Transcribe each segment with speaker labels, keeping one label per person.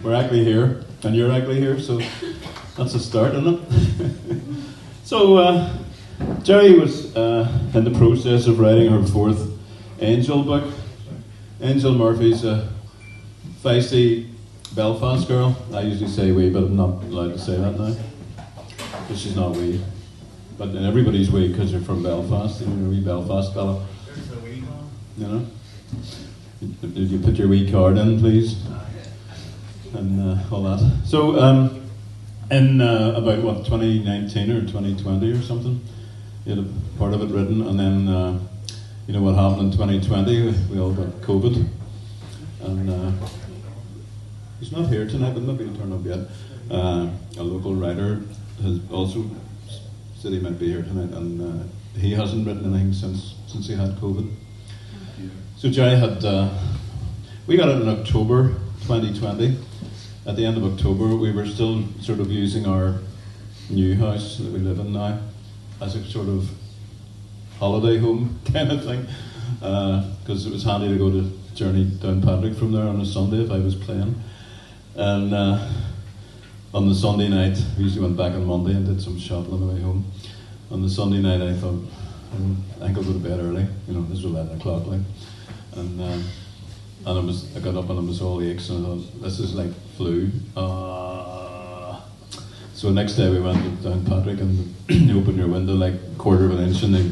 Speaker 1: We're actually here, and you're actually here, so that's a start, isn't it? So, Gerry was in the process of writing her fourth Angel book. Angel Murphy's a feisty Belfast girl. I usually say wee, but I'm not allowed to say that now, because she's not wee. But everybody's wee because you're from Belfast, you're a wee Belfast fella. You know? Did you put your wee card in, please? And all that. So, in about 2019 or 2020 or something, you had a part of it written, and then you know what happened in 2020? We all got COVID, and he's not here tonight, but maybe he'll turn up yet. A local writer has also said he might be here tonight, and he hasn't written anything since he had COVID. So Gerry had, we got it in October 2020. At the end of October, we were still sort of using our new house that we live in now as a sort of holiday home kind of thing, because it was handy to go to journey down Patrick from there on a Sunday if I was playing. And on the Sunday night, we usually went back on Monday and did some shopping on the way home. On the Sunday night, I thought, I think I'll go to bed early. You know, this was 11 o'clock, like, and I got up and it was all aches, and I thought, this is like flu. So the next day we went down Patrick, and you open your window like a quarter of an inch, and they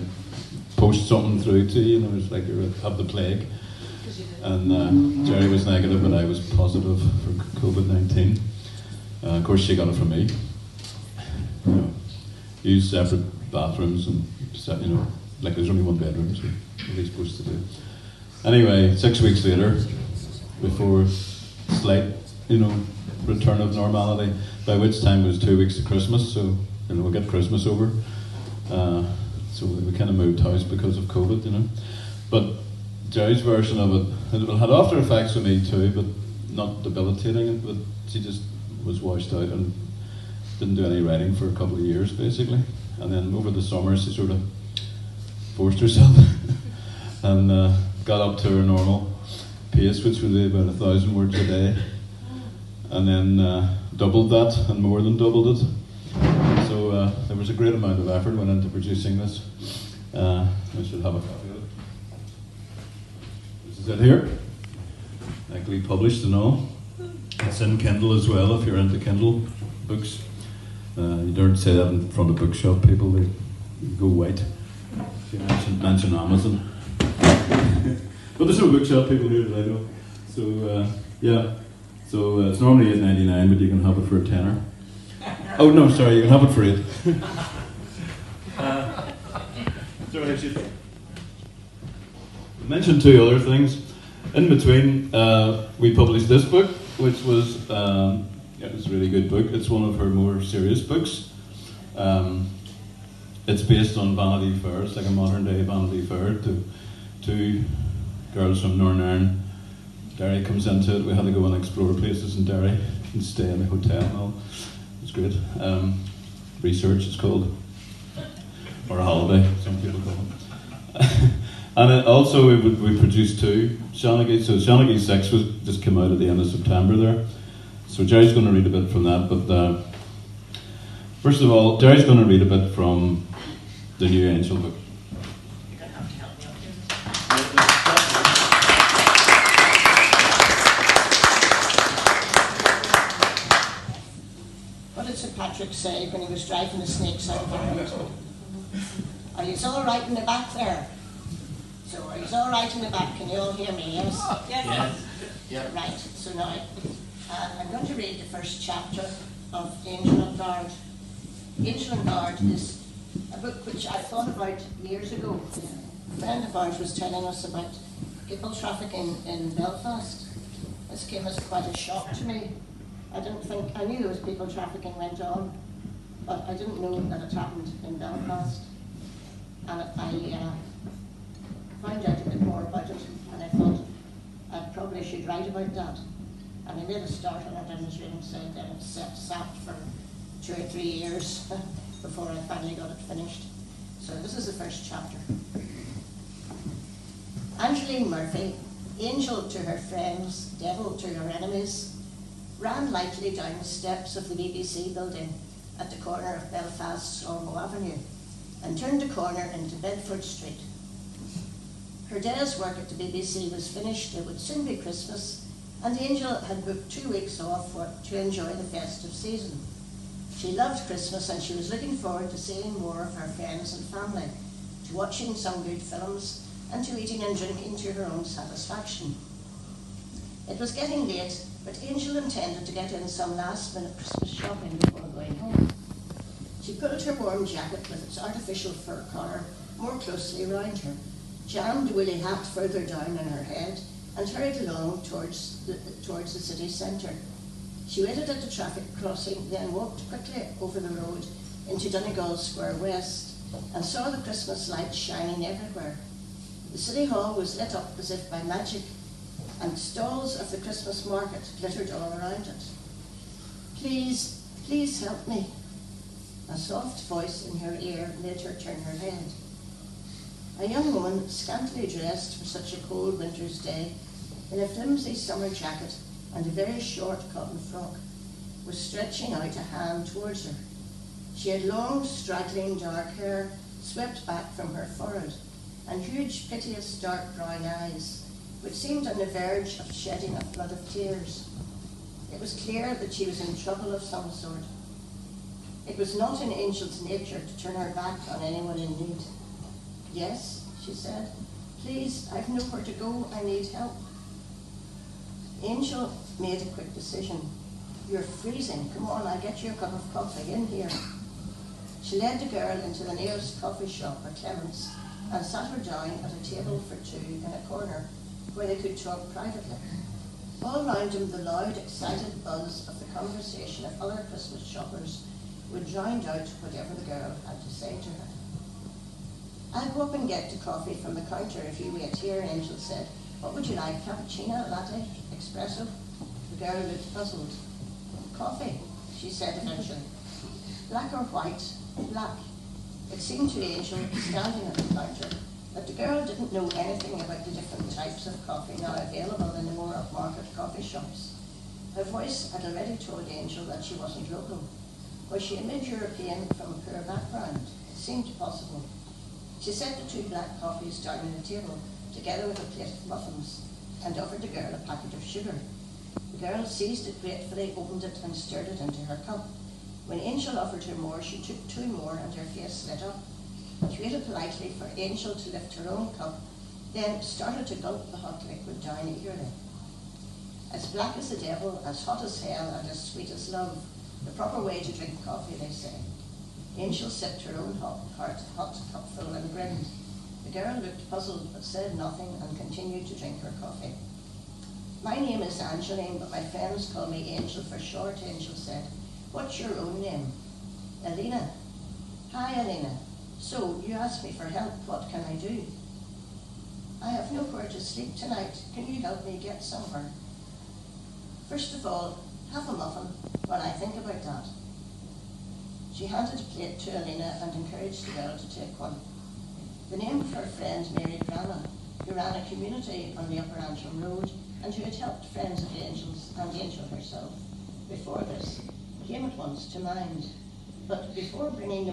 Speaker 1: post something through to you, and it was like you have the plague. And Gerry was negative, but I was positive for COVID-19. Of course, she got it from me. You know, use separate bathrooms, and you know, like there's only one bedroom, so what are they supposed to do? Anyway, 6 weeks later, before slight, you know, return of normality, by which time it was 2 weeks to Christmas, so you know, we'll get Christmas over. So we kind of moved house because of COVID, you know. But Gerry's version of it had after effects for me too, but not debilitating. But she just was washed out and didn't do any writing for a couple of years, basically. And then over the summer, she sort of forced herself and got up to her normal pace, which would be about 1,000 words a day, and then doubled that and more than doubled it. So there was a great amount of effort went into producing this. I should have a copy of it. This is it here, actually published and all. It's in Kindle as well if you're into Kindle books. You don't say that in front of bookshop people, they go white. If you mention Amazon. But there's no bookshop people here that I know. So yeah, so it's normally $8.99, but you can have it for a tenner. Oh no, sorry, you can have it for $8. Sorry, I should mention two other things. In between, we published this book, which was it was a really good book. It's one of her more serious books. It's based on Vanity Fair. It's like a modern day Vanity Fair. Two girls from Northern Ireland. Derry comes into it. We had to go and explore places in Derry and stay in a hotel and all. It was great. Research it's called, or a holiday, some people call it. And it also we produced two Shanaghy. So Shanaghy 6 was just came out at the end of September there. So Gerry's going to read a bit from that. But first of all, Gerry's going to read a bit from the new Angel book.
Speaker 2: What did Sir Patrick say when he was driving the snakes out of the road? Are you all right in the back there? So are you all right in the back? Can you all hear me? Yes?
Speaker 3: Yes.
Speaker 2: Yeah. Right. So now I'm going to read the first chapter of Angel and Guard. Angel and Guard is a book which I thought about years ago. A friend of ours was telling us about people trafficking in Belfast. This came as quite a shock to me. I knew there was people trafficking went on, but I didn't know that it happened in Belfast. And I found out a bit more about it, and I thought I probably should write about that. And I made a start on it, and as Raymond said, then it sat for 2 or 3 years before I finally got it finished. So this is the first chapter. Angeline Murphy, angel to her friends, devil to her enemies, ran lightly down the steps of the BBC building at the corner of Belfast Ormo Avenue and turned a corner into Bedford Street. Her day's work at the BBC was finished, it would soon be Christmas, and the angel had booked 2 weeks off to enjoy the festive season. She loved Christmas and she was looking forward to seeing more of her friends and family, to watching some good films, and to eating and drinking to her own satisfaction. It was getting late, but Angel intended to get in some last-minute Christmas shopping before going home. She pulled her warm jacket with its artificial fur collar more closely round her, jammed a woolly hat further down on her head, and hurried along towards the city centre. She waited at the traffic crossing, then walked quickly over the road into Donegal Square West and saw the Christmas lights shining everywhere. The City Hall was lit up as if by magic, and stalls of the Christmas market glittered all around it. Please, please help me. A soft voice in her ear made her turn her head. A young woman, scantily dressed for such a cold winter's day, in a flimsy summer jacket and a very short cotton frock, was stretching out a hand towards her. She had long, straggling dark hair swept back from her forehead, and huge, piteous, dark brown eyes, which seemed on the verge of shedding a flood of tears. It was clear that she was in trouble of some sort. It was not in Angel's nature to turn her back on anyone in need. Yes, she said, please, I've nowhere to go, I need help. Angel made a quick decision. You're freezing, come on, I'll get you a cup of coffee in here. She led the girl into the nearest coffee shop at Clement's and sat her down at a table for two in a corner where they could talk privately. All round them, the loud, excited buzz of the conversation of other Christmas shoppers would drown out whatever the girl had to say to her. I'll go up and get the coffee from the counter if you wait here, Angel said. What would you like, cappuccino, latte, espresso? The girl looked puzzled. Coffee, she said eventually. Black or white? Black. It seemed to Angel, standing at the counter, that the girl didn't know anything about the different types of coffee now available in the more upmarket coffee shops. Her voice had already told Angel that she wasn't local. Was she a mid-European from a poor background? It seemed possible. She set the two black coffees down on the table, together with a plate of muffins, and offered the girl a packet of sugar. The girl seized it gratefully, opened it, and stirred it into her cup. When Angel offered her more, she took two more, and her face lit up. She waited politely for Angel to lift her own cup, then started to gulp the hot liquid down eagerly. As black as the devil, as hot as hell, and as sweet as love, the proper way to drink coffee, they say. Angel sipped her own hot cupful and grinned. The girl looked puzzled but said nothing and continued to drink her coffee. My name is Angeline, but my friends call me Angel for short, Angel said. What's your own name? Elena. Hi, Elena. So, you asked me for help. What can I do? I have nowhere to sleep tonight. Can you help me get somewhere? First of all, have a muffin while I think about that. She handed a plate to Elena and encouraged the girl to take one. The name of her friend, Mary Grana, who ran a community on the Upper Antrim Road and who had helped friends of Angel's and Angel herself before this, came at once to mind. But before bringing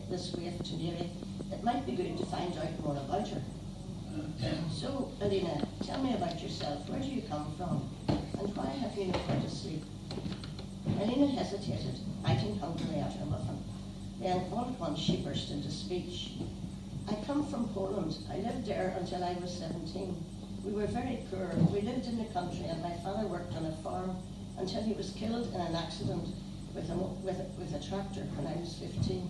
Speaker 2: this waif to Mary, it might be good to find out more about her. So, Elena, tell me about yourself. Where do you come from? And why have you nowhere to sleep? Elena hesitated, biting hungrily at her muffin. Then all at once she burst into speech. I come from Poland. I lived there until I was 17. We were very poor. We lived in the country and my father worked on a farm until he was killed in an accident with a tractor when I was 15.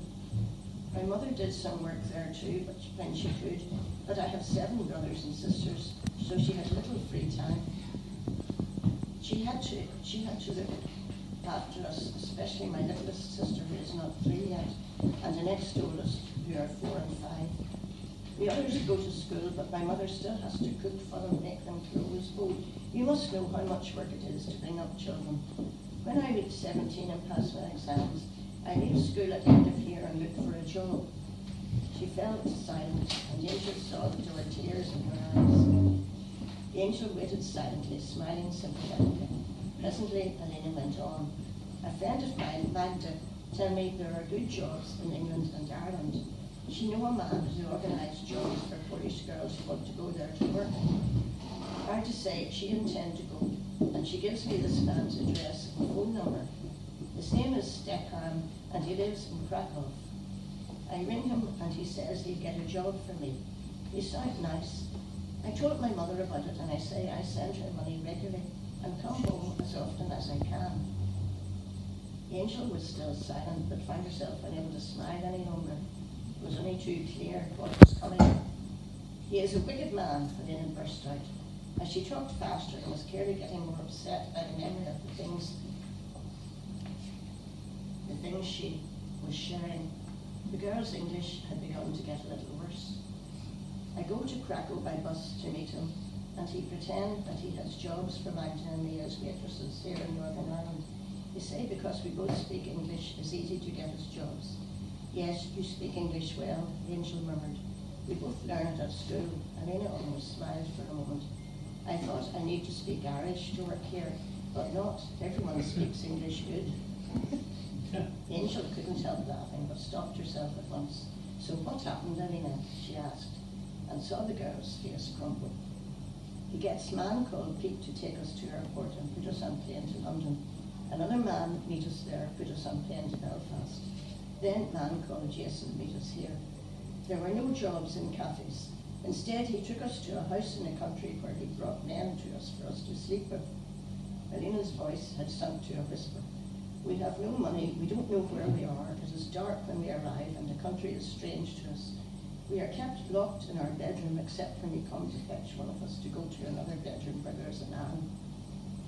Speaker 2: My mother did some work there too, when she could, but I have 7 brothers and sisters, so she had little free time. She had to look after us, especially my littlest sister who is not 3 yet, and the next oldest who are 4 and 5. The others go to school, but my mother still has to cook for them, make them clothes. Oh, you must know how much work it is to bring up children. When I reach 17 and pass my exams, I leave school at the end of year and look for a job. She fell silent, and Angel saw that there were tears in her eyes. Angel waited silently, smiling sympathetically. Presently, Elena went on. A friend of mine, Magda, tell me there are good jobs in England and Ireland. She knew a man who organised jobs for Polish girls who want to go there to work. Hard to say, she intends to go, and she gives me this man's address and phone number. His name is Stefan, and he lives in Krakow. I ring him, and he says he'll get a job for me. He sounds nice. I told my mother about it, and I say I send her money regularly and come home as often as I can. Angel was still silent, but found herself unable to smile any longer. It was only too clear what was coming. He is a wicked man, Helena burst out. As she talked faster and was clearly getting more upset by the memory of the things she was sharing, the girl's English had begun to get a little worse. I go to Krakow by bus to meet him, and he pretends that he has jobs for Magda and me as waitresses here in Northern Ireland. He say because we both speak English, it's easy to get us jobs. Yes, you speak English well, Angel murmured. We both learn it at school. Elena almost smiled for a moment. I thought I need to speak Irish to work here, but not. Everyone speaks English good. Angel couldn't help laughing, but stopped herself at once. So what happened, Elena? She asked, and saw the girl's face crumple. He gets man called Pete to take us to airport and put us on plane to London. Another man meet us there, put us on plane to Belfast. Then man called Jason meet us here. There were no jobs in cafes. Instead, he took us to a house in the country where he brought men to us for us to sleep with. Elena's voice had sunk to a whisper. We have no money, we don't know where we are, it is dark when we arrive and the country is strange to us. We are kept locked in our bedroom except when he comes to fetch one of us to go to another bedroom where there's a man.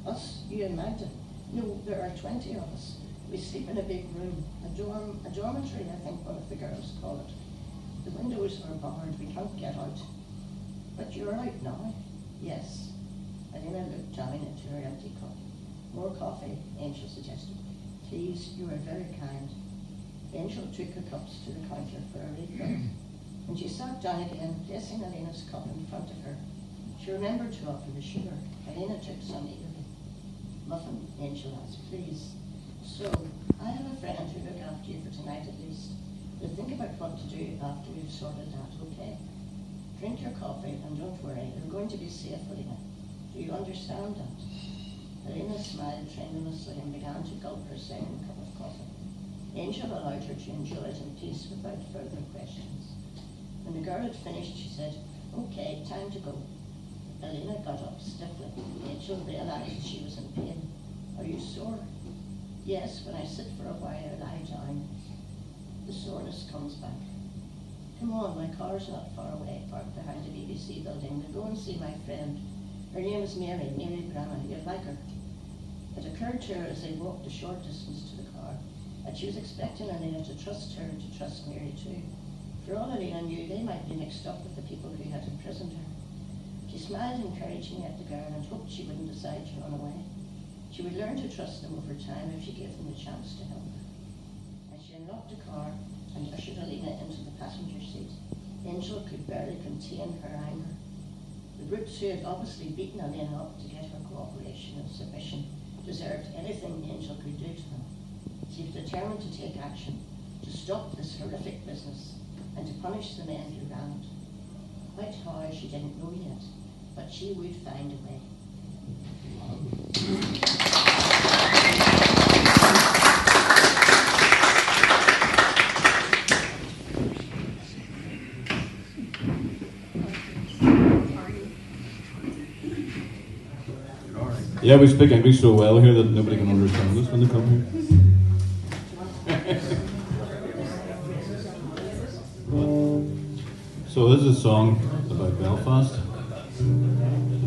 Speaker 2: Us, you and Magda? No, there are 20 of us. We sleep in a big room, a dormitory, I think one of the girls call it. The windows are barred, we can't get out. But you're out now? Yes. Elena looked down into her empty cup. More coffee, Angel suggested. Please, you are very kind. Angel took the cups to the counter for a refill. When she sat down again, placing Elena's cup in front of her, she remembered to offer the sugar. Elena took some eagerly. Muffin, Angel asked, please. So, I have a friend who'll look after you for tonight at least. We'll think about what to do after we've sorted that, okay? Drink your coffee and don't worry, you're going to be safe, Elena. Do you understand that? Elena smiled tremulously and began to gulp her second cup of coffee. Angel allowed her to enjoy it in peace without further questions. When the girl had finished, she said, okay, time to go. Elena got up stiffly. Angel realized she was in pain. Are you sore? Yes, when I sit for a while I lie down. The soreness comes back. Come on, my car's not far away, parked behind the BBC building. We'll go and see my friend. Her name is Mary Brana. You'd like her. It occurred to her as they walked a short distance to the car that she was expecting Elena to trust her and to trust Mary too. For all Elena knew, they might be mixed up with the people who had imprisoned her. She smiled encouragingly at the girl and hoped she wouldn't decide to run away. She would learn to trust them over time if she gave them a chance to help her. As she unlocked the car and ushered Elena into the passenger seat, Angel could barely contain her anger. The brutes who had obviously beaten Elena up to get her cooperation and submission deserved anything Angel could do to them. She was determined to take action, to stop this horrific business, and to punish the men who ran it. Quite how she didn't know yet, but she would find a way.
Speaker 1: Yeah, we speak English so well here that nobody can understand us when they come here. So this is a song about Belfast.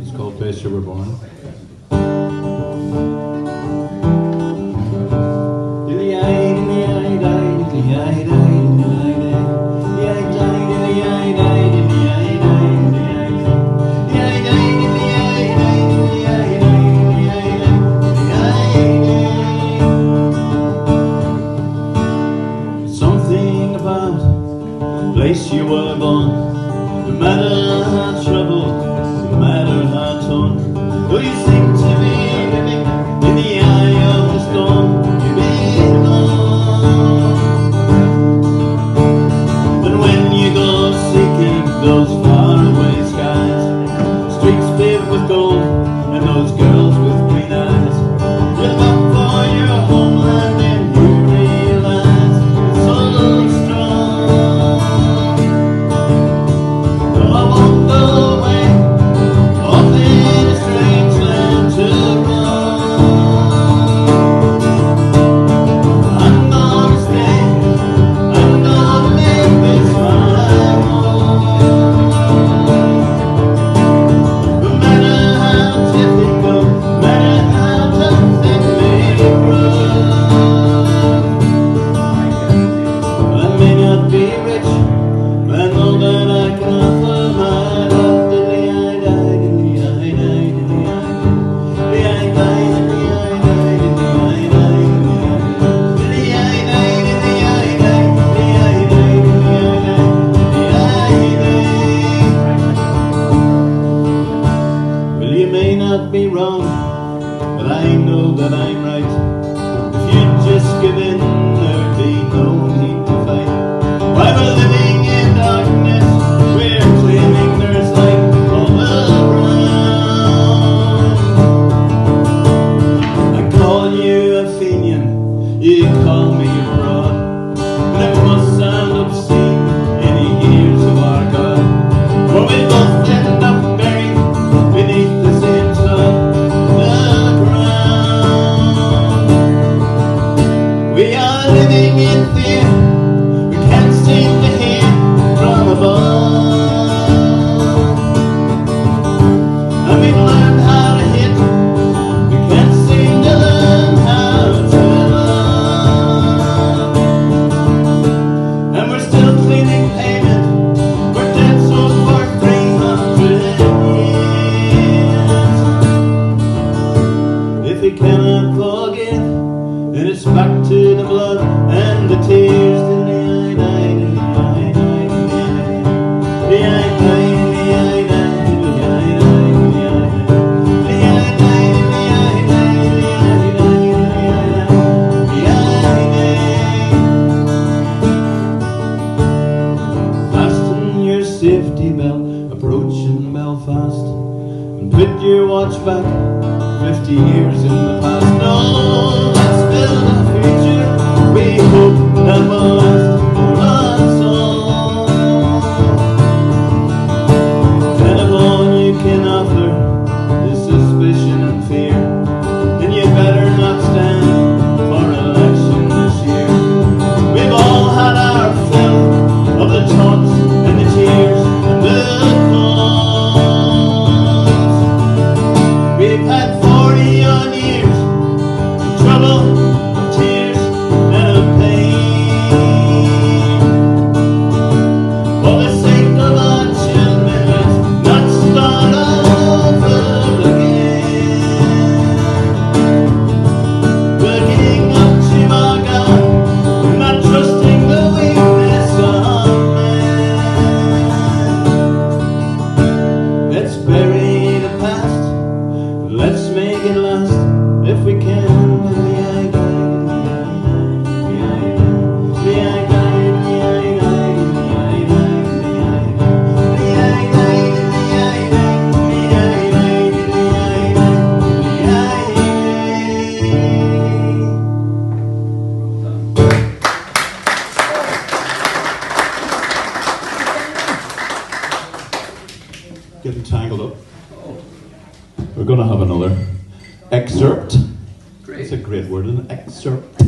Speaker 1: It's called Place You Were Born. Place wish you were gone. No matter how troubled, no matter how torn, though you seem to be living in the eye of the storm, you belong. And when you go seeking those faraway skies, streets paved with gold, and those girls with green eyes, you look for your homeland and you realize it's so strong. Though I won't go away, off in a strange land to roam, I'm gonna stay, I'm gonna make this my home. No matter how difficult, no matter how tough it may prove, I may not be rich, but I know that I can offer my love. Well, you may not be wrong, but I know that I'm right. If you'd just give in, there'd be no need to fight. While we're living in darkness, we're claiming there's light all around. I call you a Fenian, you call me a fraud, and it must sound obscene in the ears of our God, for we both end up buried beneath the same sod, the ground. We are living in fear, we can't seem to hear from above, and we've learned how to hit, we can't seem to learn how to love, and we're still cleaning pavement, we're dead so for 300 years. If we cannot forgive, then it's back to the blood and the tears. Fasten your safety belt, approaching Belfast, and put your watch back 50 years in the past. No, let's build a future we hope that will last for us all. And if all you can offer is suspicion and fear, then you better not stand for election this year. We've all had our fill of the taunts and the tears and the calls. We've had 40 odd years of trouble, of tears, and of pain. For the sake of our children, let's not start over again. We're getting up to our God, not trusting the weakness of man. Let's bury the past, let's make it last if we can. Getting tangled up. We're going to have another excerpt. It's a great word, an excerpt.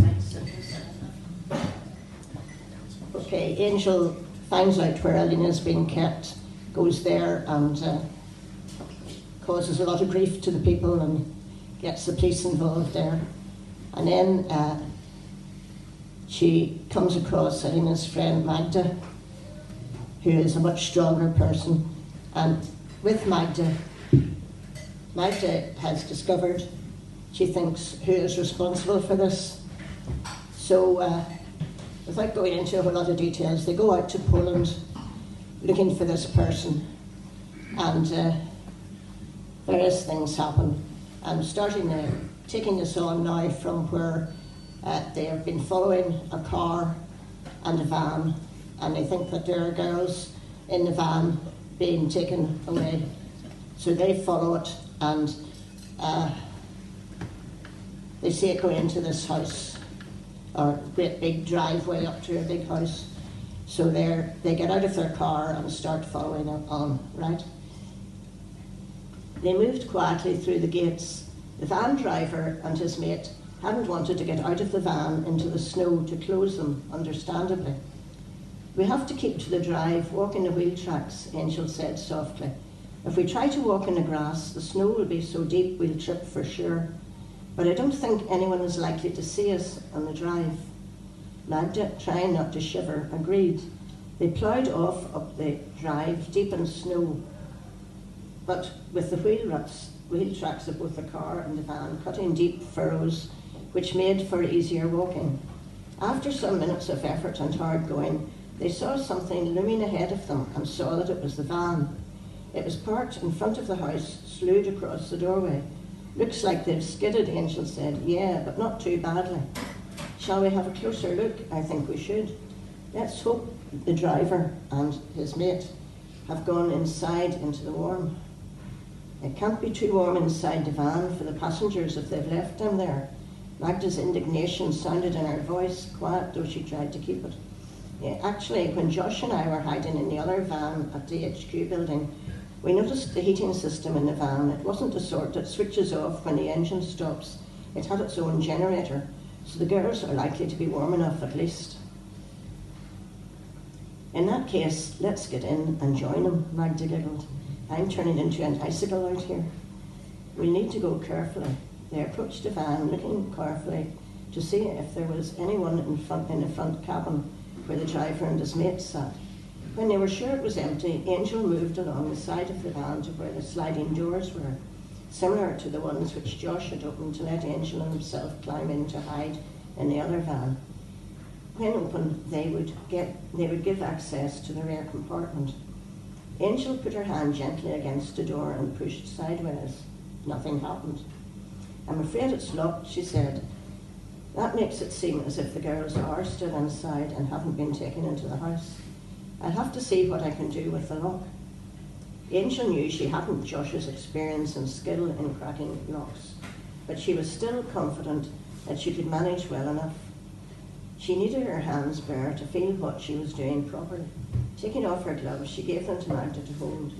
Speaker 2: Okay, Angel finds out where Ellen is being kept, goes there and causes a lot of grief to the people and gets the police involved there. And then she comes across Elena's friend Magda, who is a much stronger person. And with Magda has discovered, she thinks, who is responsible for this. So without going into a whole lot of details, they go out to Poland looking for this person, and various things happen. I'm taking this on now from where they have been following a car and a van, and they think that there are girls in the van being taken away. So they follow it, and they see it go into this house, or great big driveway up to a big house. So they get out of their car and start following it on, right? They moved quietly through the gates. The van driver and his mate hadn't wanted to get out of the van into the snow to close them, understandably. We have to keep to the drive, walking the wheel tracks, Angel said softly. If we try to walk in the grass, the snow will be so deep we'll trip for sure. But I don't think anyone is likely to see us on the drive. Magda, trying not to shiver, agreed. They ploughed off up the drive, deep in snow, but with the wheel tracks of both the car and the van cutting deep furrows, which made for easier walking. After some minutes of effort and hard going, they saw something looming ahead of them and saw that it was the van. It was parked in front of the house, slewed across the doorway. Looks like they've skidded, Angel said. Yeah, but not too badly. Shall we have a closer look? I think we should. Let's hope the driver and his mate have gone inside into the warm. It can't be too warm inside the van for the passengers if they've left them there. Magda's indignation sounded in her voice, quiet though she tried to keep it. Yeah, actually, when Josh and I were hiding in the other van at the HQ building, we noticed the heating system in the van. It wasn't the sort that switches off when the engine stops. It had its own generator, so the girls are likely to be warm enough at least. In that case, let's get in and join them, Magda giggled. I'm turning into an icicle out here. We need to go carefully. They approached the van, looking carefully to see if there was anyone in the front cabin where the driver and his mate sat. When they were sure it was empty, Angel moved along the side of the van to where the sliding doors were, similar to the ones which Josh had opened to let Angel and himself climb in to hide in the other van. When open, they would give access to the rear compartment. Angel put her hand gently against the door and pushed sideways. Nothing happened. I'm afraid it's locked, she said. That makes it seem as if the girls are still inside and haven't been taken into the house. I'll have to see what I can do with the lock. Angel knew she hadn't Josh's experience and skill in cracking locks, but she was still confident that she could manage well enough. She needed her hands bare to feel what she was doing properly. Taking off her gloves, she gave them to Magda to hold.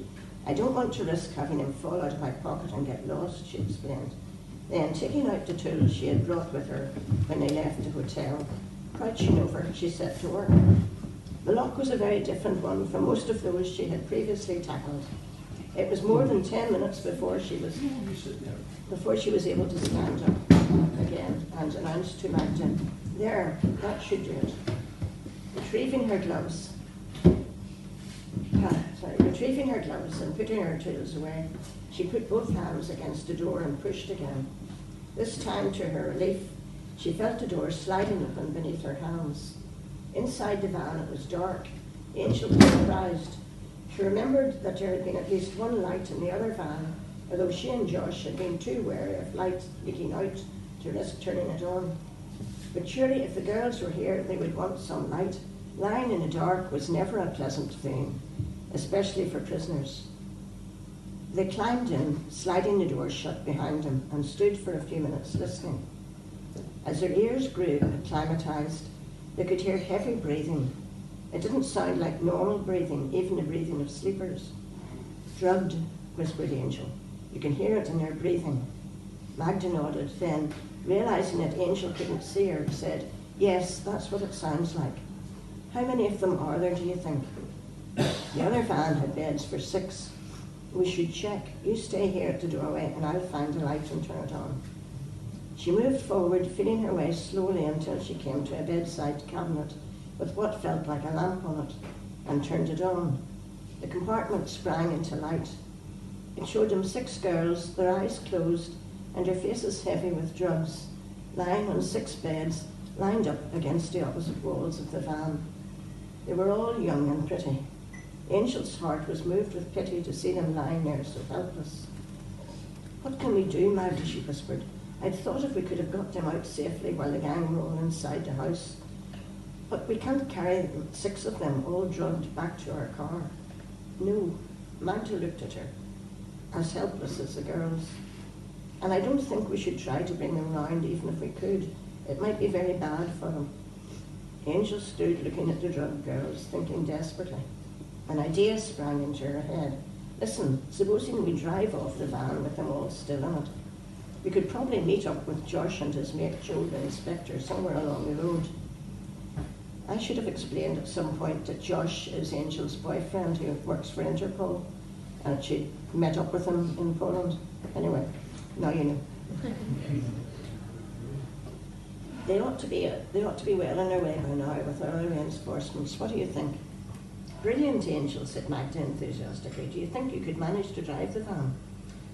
Speaker 2: I don't want to risk having him fall out of my pocket and get lost, she explained. Then, taking out the tools she had brought with her when they left the hotel, crouching over, she set to work. The lock was a very different one from most of those she had previously tackled. It was more than 10 minutes before she was able to stand up again and announced to Magda, there, that should do it. Retrieving her gloves and putting her tools away, she put both hands against the door and pushed again. This time, to her relief, she felt the door sliding open beneath her hands. Inside the van, it was dark. Angel was surprised. She remembered that there had been at least one light in the other van, although she and Josh had been too wary of light leaking out to risk turning it on. But surely if the girls were here, they would want some light. Lying in the dark was never a pleasant thing, especially for prisoners. They climbed in, sliding the door shut behind them, and stood for a few minutes listening. As their ears grew acclimatized, they could hear heavy breathing. It didn't sound like normal breathing, even the breathing of sleepers. Drugged, whispered Angel. You can hear it in their breathing. Magda nodded, then, realizing that Angel couldn't see her, said, yes, that's what it sounds like. How many of them are there, do you think? The other van had beds for 6. We should check. You stay here at the doorway and I'll find the light and turn it on. She moved forward, feeling her way slowly until she came to a bedside cabinet with what felt like a lamp on it, and turned it on. The compartment sprang into light. It showed them 6 girls, their eyes closed and their faces heavy with drugs, lying on 6 beds lined up against the opposite walls of the van. They were all young and pretty. Angel's heart was moved with pity to see them lying there so helpless. "What can we do, Maggie?" she whispered. "I'd thought if we could have got them out safely while the gang were all inside the house. But we can't carry them, 6 of them, all drugged back to our car." "No." Magda looked at her, as helpless as the girls. "And I don't think we should try to bring them round, even if we could. It might be very bad for them." Angel stood looking at the drugged girls, thinking desperately. An idea sprang into her head. "Listen, supposing we drive off the van with them all still in it. We could probably meet up with Josh and his mate Joe, the inspector, somewhere along the road." I should have explained at some point that Josh is Angel's boyfriend who works for Interpol, and she'd met up with him in Poland. Anyway, now you know. They ought to be well on their way by now with our other reinforcements. What do you think? "Brilliant, Angel," said Magda enthusiastically. "Do you think you could manage to drive the van?"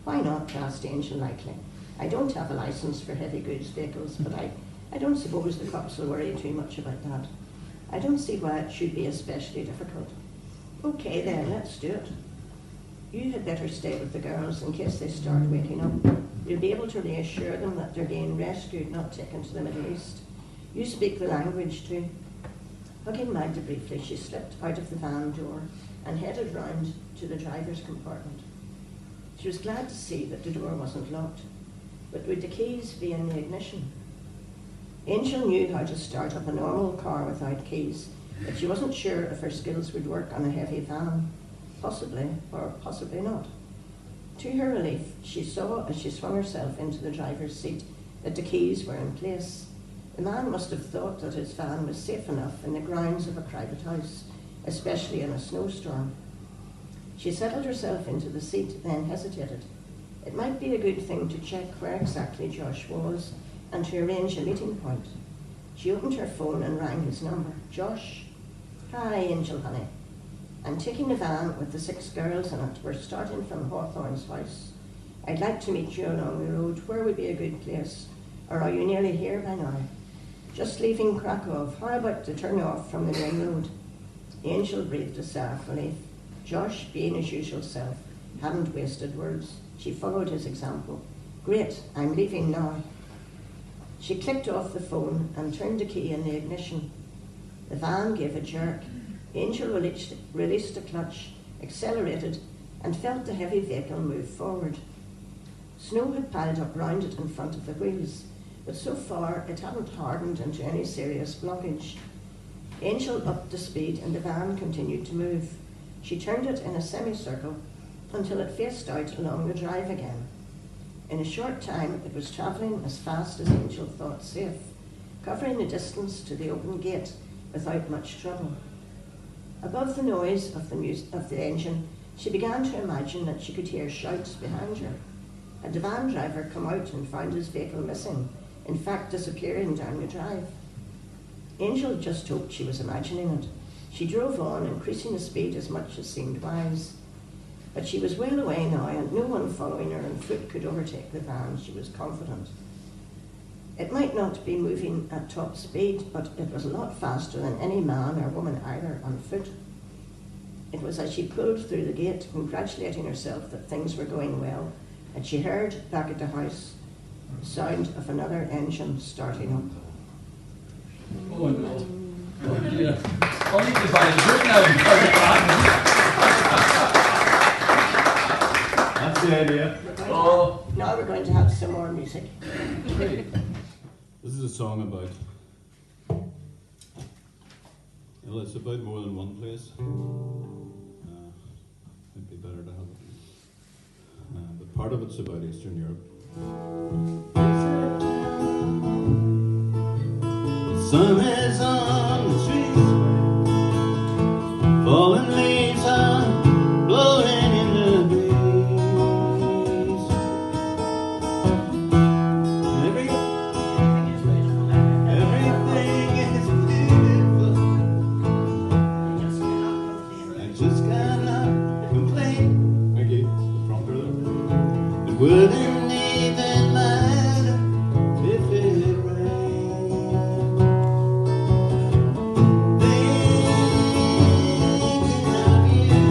Speaker 2: "Why not?" asked Angel lightly. "I don't have a licence for heavy goods vehicles, but I don't suppose the cops will worry too much about that. I don't see why it should be especially difficult." "Okay then, let's do it. You had better stay with the girls in case they start waking up. You'll be able to reassure them that they're being rescued, not taken to the Middle East. You speak the language too." Hugging Magda briefly, she slipped out of the van door and headed round to the driver's compartment. She was glad to see that the door wasn't locked, but would the keys be in the ignition? Angel knew how to start up a normal car without keys, but she wasn't sure if her skills would work on a heavy van. Possibly, or possibly not. To her relief, she saw as she swung herself into the driver's seat that the keys were in place. The man must have thought that his van was safe enough in the grounds of a private house, especially in a snowstorm. She settled herself into the seat, then hesitated. It might be a good thing to check where exactly Josh was and to arrange a meeting point. She opened her phone and rang his number. "Josh?" "Hi, Angel, honey. I'm taking the van with the 6 girls in it. We're starting from Hawthorne's house. I'd like to meet you along the road. Where would be a good place? Or are you nearly here by now?" "Just leaving Krakow. How about the turn off from the main road?" Angel breathed a sigh of relief. Josh, being his usual self, hadn't wasted words. She followed his example. "Great, I'm leaving now." She clicked off the phone and turned the key in the ignition. The van gave a jerk. Angel released the clutch, accelerated, and felt the heavy vehicle move forward. Snow had piled up round it in front of the wheels, but so far it hadn't hardened into any serious blockage. Angel upped the speed and the van continued to move. She turned it in a semicircle until it faced out along the drive again. In a short time, it was travelling as fast as Angel thought safe, covering the distance to the open gate without much trouble. Above the noise of the engine, she began to imagine that she could hear shouts behind her. Had the van driver come out and found his vehicle missing, in fact disappearing down the drive? Angel just hoped she was imagining it. She drove on, increasing the speed as much as seemed wise. But she was well away now, and no one following her on foot could overtake the van, she was confident. It might not be moving at top speed, but it was a lot faster than any man or woman either on foot. It was as she pulled through the gate, congratulating herself that things were going well, that she heard, back at the house, the sound of another engine starting up.
Speaker 3: Oh no. Oh dear. I'll need to buy a book now because of that.
Speaker 1: That's the idea.
Speaker 2: Now we're going to have some more music.
Speaker 3: Great.
Speaker 1: This is a song about... Well, it's about more than one place. It'd be better to have it. But part of it's about Eastern Europe. The sun is on the trees, falling leaves are blowing in the breeze. Everything is beautiful. I just cannot complain. Thank you, the prompter there. It wouldn't even matter if it rained. Thinking of you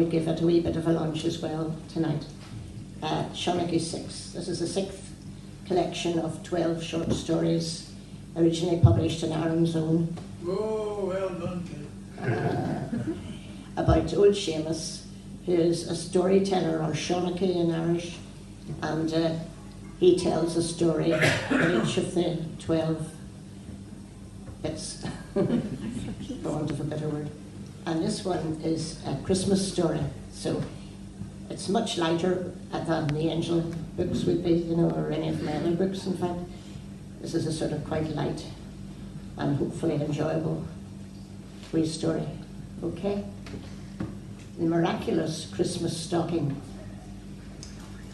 Speaker 2: we'd give it a wee bit of a lunch as well tonight. Shawnee 6. This is the 6th collection of 12 short stories, originally published in Aaron's Own.
Speaker 4: Oh, well done, kid.
Speaker 2: About Old Seamus, who is a storyteller or Shawnee in Irish, and he tells a story in each of the 12 bits, for want of a better word. And this one is a Christmas story, so it's much lighter than the Angel books would be, you know, or any of my other books, in fact. This is a sort of quite light and hopefully enjoyable wee story. Okay? The Miraculous Christmas Stocking.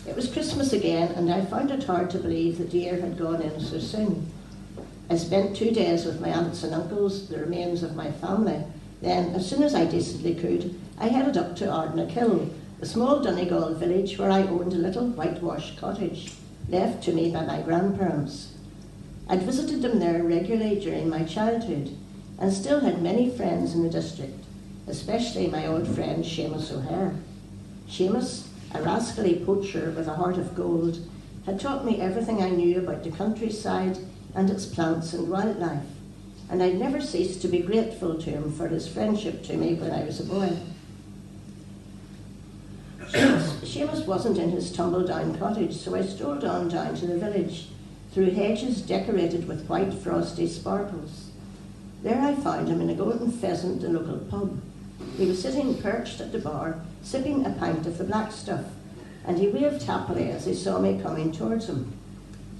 Speaker 2: It was Christmas again, and I found it hard to believe that the year had gone in so soon. I spent 2 days with my aunts and uncles, the remains of my family. Then, as soon as I decently could, I headed up to Ardnakill, a small Donegal village where I owned a little whitewashed cottage, left to me by my grandparents. I'd visited them there regularly during my childhood, and still had many friends in the district, especially my old friend Seamus O'Hare. Seamus, a rascally poacher with a heart of gold, had taught me everything I knew about the countryside and its plants and wildlife, and I'd never ceased to be grateful to him for his friendship to me when I was a boy. Seamus wasn't in his tumble-down cottage, so I strolled on down to the village, through hedges decorated with white frosty sparkles. There I found him in a golden pheasant, the local pub. He was sitting perched at the bar, sipping a pint of the black stuff, and he waved happily as he saw me coming towards him.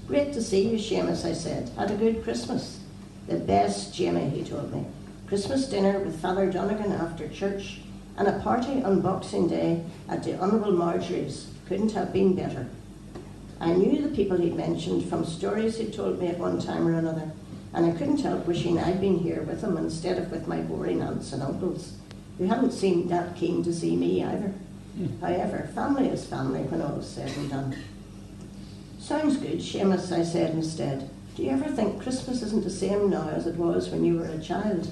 Speaker 2: "Great to see you, Seamus," I said. "Had a good Christmas?" "The best, Jamie," he told me. "Christmas dinner with Father Donegan after church, and a party on Boxing Day at the Honourable Marjorie's. Couldn't have been better." I knew the people he'd mentioned from stories he'd told me at one time or another, and I couldn't help wishing I'd been here with him instead of with my boring aunts and uncles, who hadn't seemed that keen to see me either. However, family is family when all's said and done. "Sounds good, Seamus," I said instead. "Do you ever think Christmas isn't the same now as it was when you were a child?"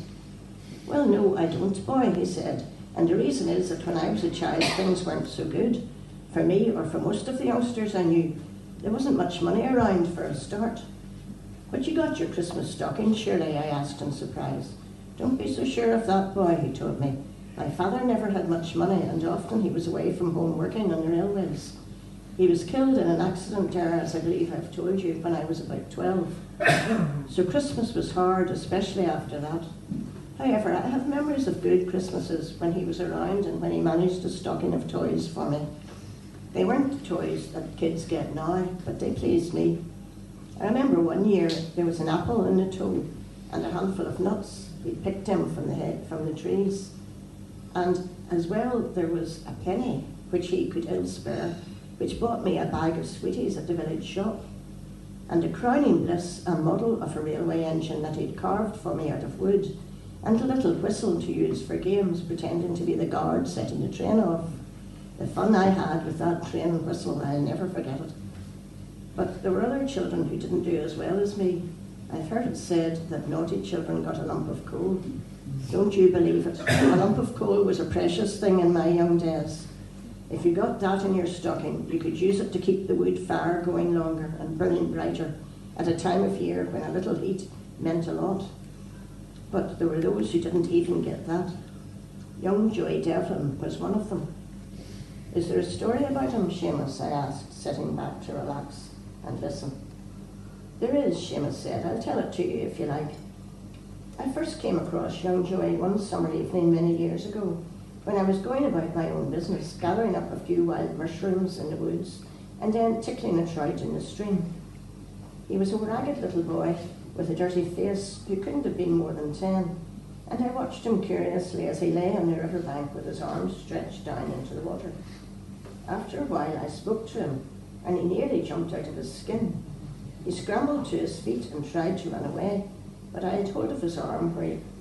Speaker 2: "Well, no, I don't, boy," he said. "And the reason is that when I was a child, things weren't so good. For me, or for most of the youngsters I knew, there wasn't much money around for a start." "But you got your Christmas stocking, surely?" I asked in surprise. "Don't be so sure of that, boy," he told me. "My father never had much money, and often he was away from home working on the railways. He was killed in an accident there, as I believe I've told you, when I was about 12. So Christmas was hard, especially after that. However, I have memories of good Christmases when he was around and when he managed a stocking of toys for me. They weren't toys that kids get now, but they pleased me. I remember one year there was an apple in the toe and a handful of nuts. We picked them from the trees. And as well, there was a penny, which he could ill spare, which bought me a bag of sweeties at the village shop. And a crowning bliss, a model of a railway engine that he'd carved for me out of wood, and a little whistle to use for games, pretending to be the guard setting the train off. The fun I had with that train whistle, I'll never forget it. But there were other children who didn't do as well as me. I've heard it said that naughty children got a lump of coal. Don't you believe it? A lump of coal was a precious thing in my young days. If you got that in your stocking, you could use it to keep the wood fire going longer and burning brighter at a time of year when a little heat meant a lot. But there were those who didn't even get that. Young Joey Devlin was one of them. "Is there a story about him, Seamus?" I asked, sitting back to relax and listen. "There is," Seamus said. "I'll tell it to you if you like. I first came across young Joey one summer evening many years ago, when I was going about my own business, gathering up a few wild mushrooms in the woods, and then tickling a trout in the stream. He was a ragged little boy with a dirty face who couldn't have been more than 10, and I watched him curiously as he lay on the riverbank with his arms stretched down into the water. After a while I spoke to him, and he nearly jumped out of his skin. He scrambled to his feet and tried to run away, but I had hold of his arm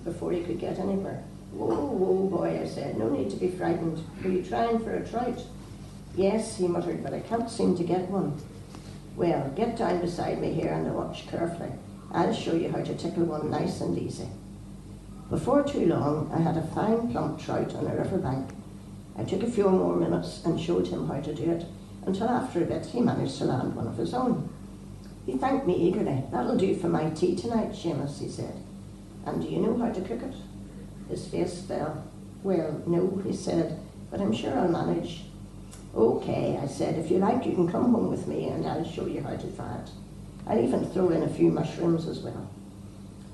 Speaker 2: before he could get anywhere. "Whoa, whoa, boy," I said, "no need to be frightened. Were you trying for a trout?" "Yes," he muttered, "but I can't seem to get one." "Well, get down beside me here and watch carefully. I'll show you how to tickle one nice and easy." Before too long, I had a fine plump trout on a riverbank. I took a few more minutes and showed him how to do it, until after a bit he managed to land one of his own. He thanked me eagerly. "That'll do for my tea tonight, Seamus," he said. "And do you know how to cook it?" His face fell. "Well, no," he said, "but I'm sure I'll manage." "Okay," I said, "if you like you can come home with me and I'll show you how to try it. I'll even throw in a few mushrooms as well."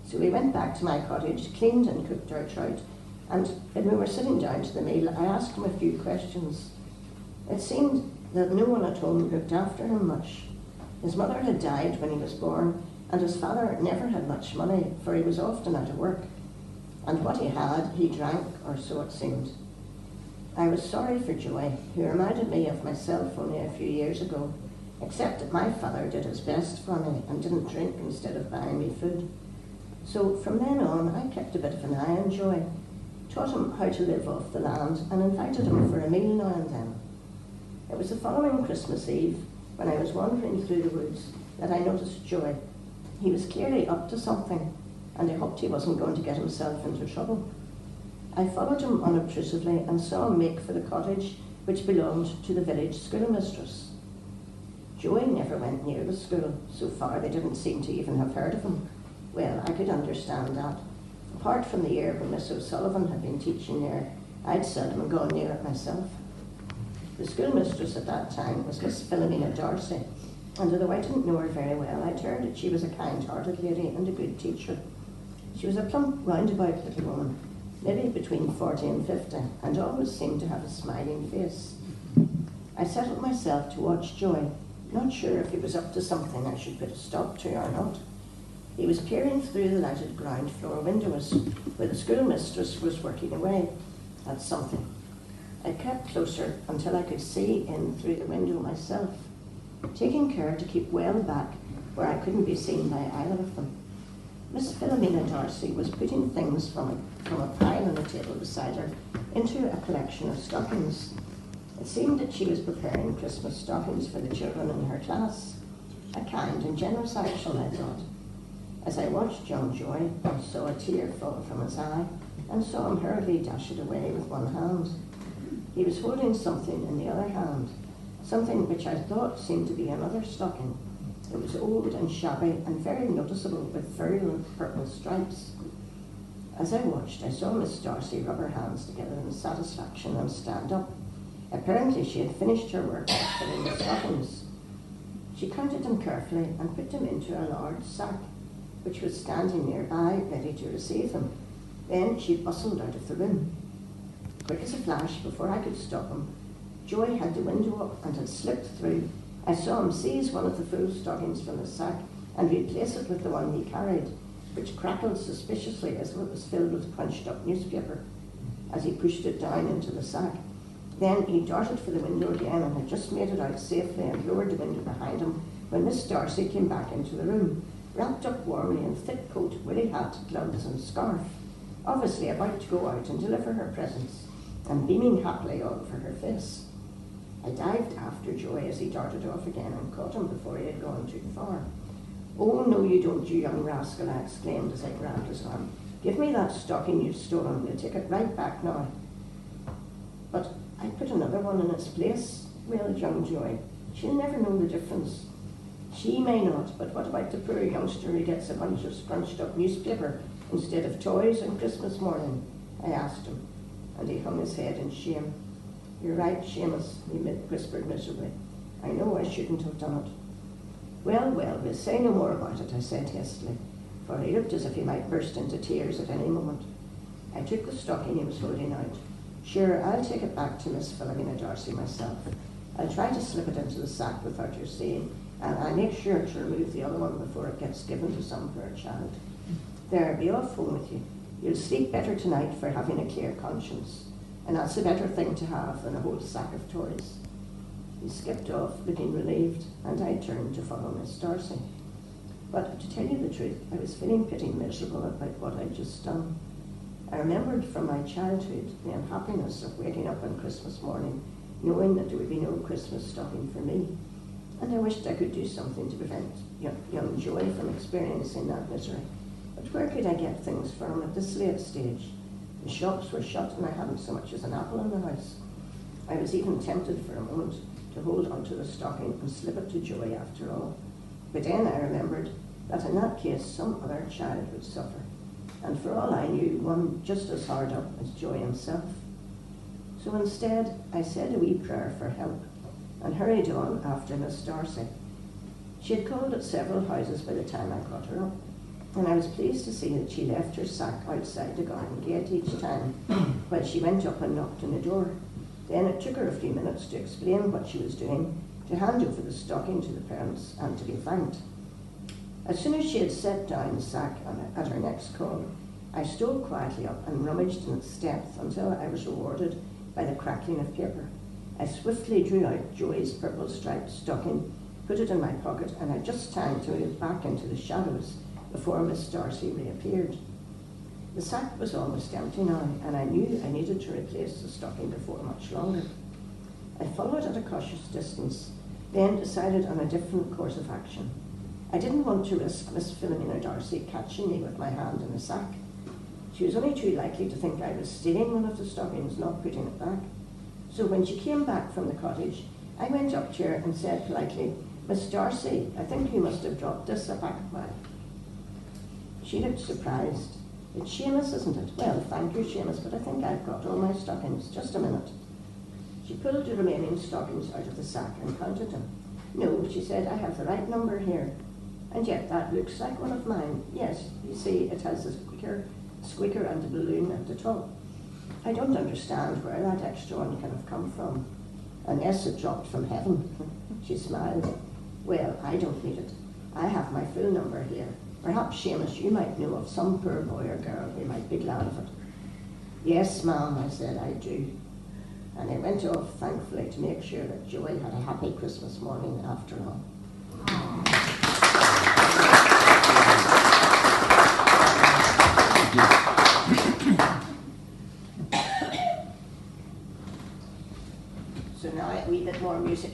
Speaker 2: So we went back to my cottage, cleaned and cooked our trout, and when we were sitting down to the meal, I asked him a few questions. It seemed that no one at home looked after him much. His mother had died when he was born, and his father never had much money, for he was often out of work. And what he had, he drank, or so it seemed. I was sorry for Joy, who reminded me of myself only a few years ago, except that my father did his best for me and didn't drink instead of buying me food. So from then on, I kept a bit of an eye on Joy, taught him how to live off the land, and invited him for a meal now and then. It was the following Christmas Eve, when I was wandering through the woods, that I noticed Joy. He was clearly up to something, and I hoped he wasn't going to get himself into trouble. I followed him unobtrusively and saw him make for the cottage which belonged to the village schoolmistress. Joy never went near the school. So far they didn't seem to even have heard of him. Well, I could understand that. Apart from the year when Miss O'Sullivan had been teaching there, I'd seldom gone near it myself. The schoolmistress at that time was Miss Philomena Darcy, and although I didn't know her very well, I heard that she was a kind-hearted lady and a good teacher. She was a plump, roundabout little woman, maybe between 40 and 50, and always seemed to have a smiling face. I settled myself to watch Joy, not sure if he was up to something I should put a stop to or not. He was peering through the lighted ground floor windows, where the schoolmistress was working away at something. I kept closer until I could see in through the window myself, taking care to keep well back where I couldn't be seen by either of them. Miss Philomena Darcy was putting things from a pile on the table beside her into a collection of stockings. It seemed that she was preparing Christmas stockings for the children in her class. A kind and generous action, I thought. As I watched young Joy, I saw a tear fall from his eye and saw him hurriedly dash it away with one hand. He was holding something in the other hand, something which I thought seemed to be another stocking. It was old and shabby and very noticeable with virulent purple stripes. As I watched, I saw Miss Darcy rub her hands together in satisfaction and stand up. Apparently she had finished her work of filling the stockings. She counted them carefully and put them into a large sack, which was standing nearby, ready to receive them. Then she bustled out of the room. Quick as a flash, before I could stop him, Joy had the window up and had slipped through. I saw him seize one of the full stockings from the sack and replace it with the one he carried, which crackled suspiciously as if it was filled with crunched-up newspaper, as he pushed it down into the sack. Then he darted for the window again and had just made it out safely and lowered the window behind him when Miss Darcy came back into the room, wrapped up warmly in thick coat, woolly hat, gloves and scarf, obviously about to go out and deliver her presents, and beaming happily all over her face. I dived after Joy as he darted off again and caught him before he had gone too far. "Oh, no you don't, you young rascal," I exclaimed as I grabbed his arm. "Give me that stocking you've stolen. We'll take it right back now." "But I put another one in its place," wailed young Joy. "She'll never know the difference." "She may not, but what about the poor youngster who gets a bunch of scrunched up newspaper instead of toys on Christmas morning?" I asked him, and he hung his head in shame. "You're right, Seamus," he whispered miserably. "I know I shouldn't have done it." Well, we'll say no more about it," I said hastily, for he looked as if he might burst into tears at any moment. I took the stocking he was holding out. "Sure, I'll take it back to Miss Philomena Darcy myself. I'll try to slip it into the sack without her seeing, and I'll make sure to remove the other one before it gets given to some poor child. There, be off home with you. You'll sleep better tonight for having a clear conscience, and that's a better thing to have than a whole sack of toys." He skipped off, looking relieved, and I turned to follow Miss Darcy. But to tell you the truth, I was feeling pretty miserable about what I'd just done. I remembered from my childhood the unhappiness of waking up on Christmas morning, knowing that there would be no Christmas stocking for me, and I wished I could do something to prevent young Joy from experiencing that misery. But where could I get things from at this late stage? The shops were shut and I hadn't so much as an apple in the house. I was even tempted for a moment to hold onto the stocking and slip it to Joey after all. But then I remembered that in that case some other child would suffer, and for all I knew, one just as hard up as Joey himself. So instead, I said a wee prayer for help and hurried on after Miss Darcy. She had called at several houses by the time I got her up, and I was pleased to see that she left her sack outside the garden gate each time while she went up and knocked on the door. Then it took her a few minutes to explain what she was doing, to hand over the stocking to the parents, and to be thanked. As soon as she had set down the sack at her next call, I stole quietly up and rummaged in its depth until I was rewarded by the crackling of paper. I swiftly drew out Joey's purple striped stocking, put it in my pocket, and had just time to move back into the shadows before Miss Darcy reappeared. The sack was almost empty now, and I knew I needed to replace the stocking before much longer. I followed at a cautious distance, then decided on a different course of action. I didn't want to risk Miss Philomena Darcy catching me with my hand in the sack. She was only too likely to think I was stealing one of the stockings, not putting it back. So when she came back from the cottage, I went up to her and said politely, "Miss Darcy, I think you must have dropped this a back of mine." She looked surprised. "It's Seamus, isn't it?" "Well, thank you, Seamus, but I think I've got all my stockings. Just a minute." She pulled the remaining stockings out of the sack and counted them. "No," she said, "I have the right number here. And yet that looks like one of mine. Yes, you see, it has a squeaker and a balloon at the top. I don't understand where that extra one can have come from, unless it dropped from heaven." She smiled. "Well, I don't need it. I have my full number here. Perhaps, Seamus, you might know of some poor boy or girl who might be glad of it." "Yes, ma'am," I said, "I do." And I went off, thankfully, to make sure that Joey had a happy Christmas morning after all. So now a wee bit more music.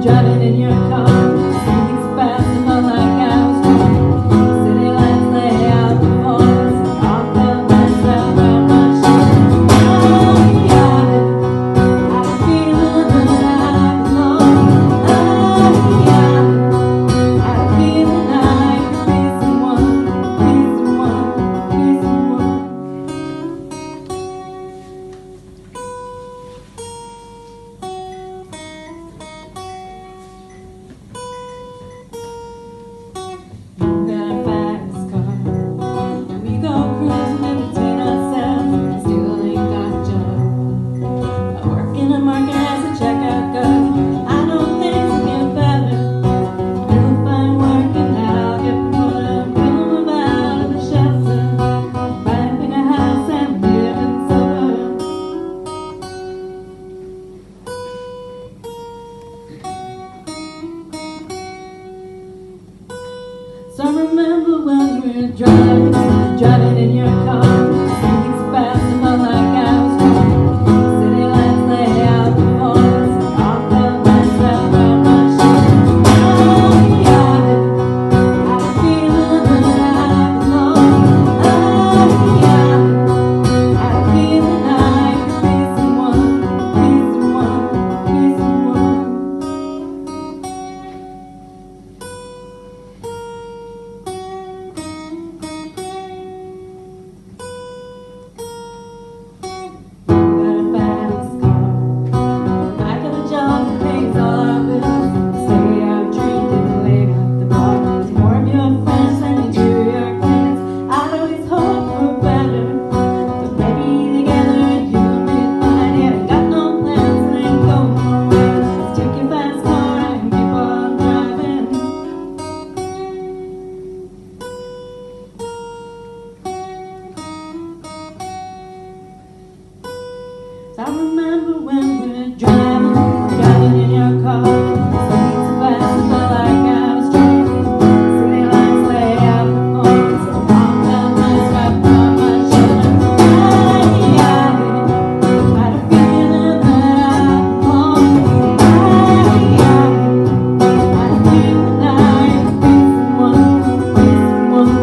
Speaker 5: Driving in your car, speeding fast and felt like I was drunk. City lights lay out before us, all felt myself around my shoulder. I got it, I had a feeling that I belong. I got it, I had a feeling I remember when we were driving in your car. Speeding so fast, I felt like I was drunk. City lights lay out before us. All the lights wrapped around my shoulders. Oh, yeah. Had a feeling that I belonged. Oh, yeah. Had a feeling I could be someone, be someone, be someone. I remember when we were driving in your car. Speeding so fast, I felt like I was drunk. City lights lay out before us, and all the lights wrapped around my shoulders. I had a feeling that I belonged. I had a feeling I could be someone, be someone, be someone.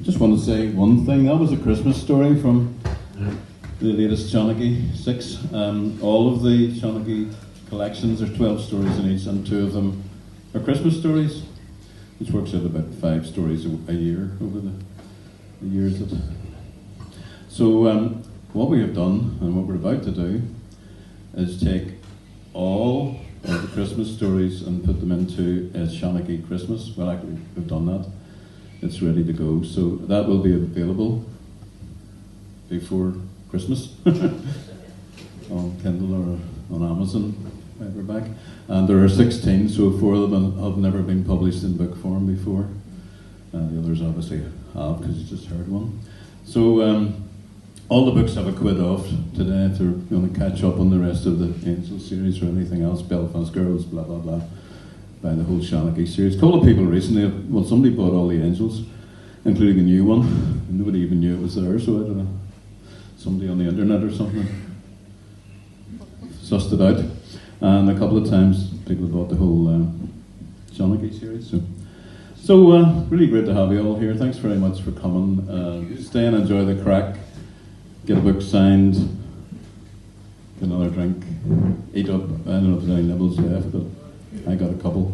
Speaker 1: Just want to say one thing. That was a Christmas story from the latest Shonaghy 6. All of the Shonaghy collections, there's 12 stories in each, and 2 of them are Christmas stories, which works out about 5 stories a year over the years. So what we have done, and what we're about to do, is take all of the Christmas stories and put them into a Shonaghy Christmas. Well, actually, we've done that. It's ready to go, so that will be available before Christmas on Kindle or on Amazon paperback. And there are 16, so 4 of them have never been published in book form before. The others obviously have, because you just heard one. So all the books have a quid off today if they're going to catch up on the rest of the Angel series or anything else, Belfast Girls, blah blah blah. By the whole Shonaghy series. A couple of people recently, well, somebody bought all the Angels, including a new one. Nobody even knew it was there, so I don't know. Somebody on the internet or something sussed it out. And a couple of times people bought the whole Shonaghy series. So really great to have you all here. Thanks very much for coming. Stay and enjoy the crack. Get a book signed. Get another drink. Eat up. I don't know if there's any nibbles left, but I got a couple.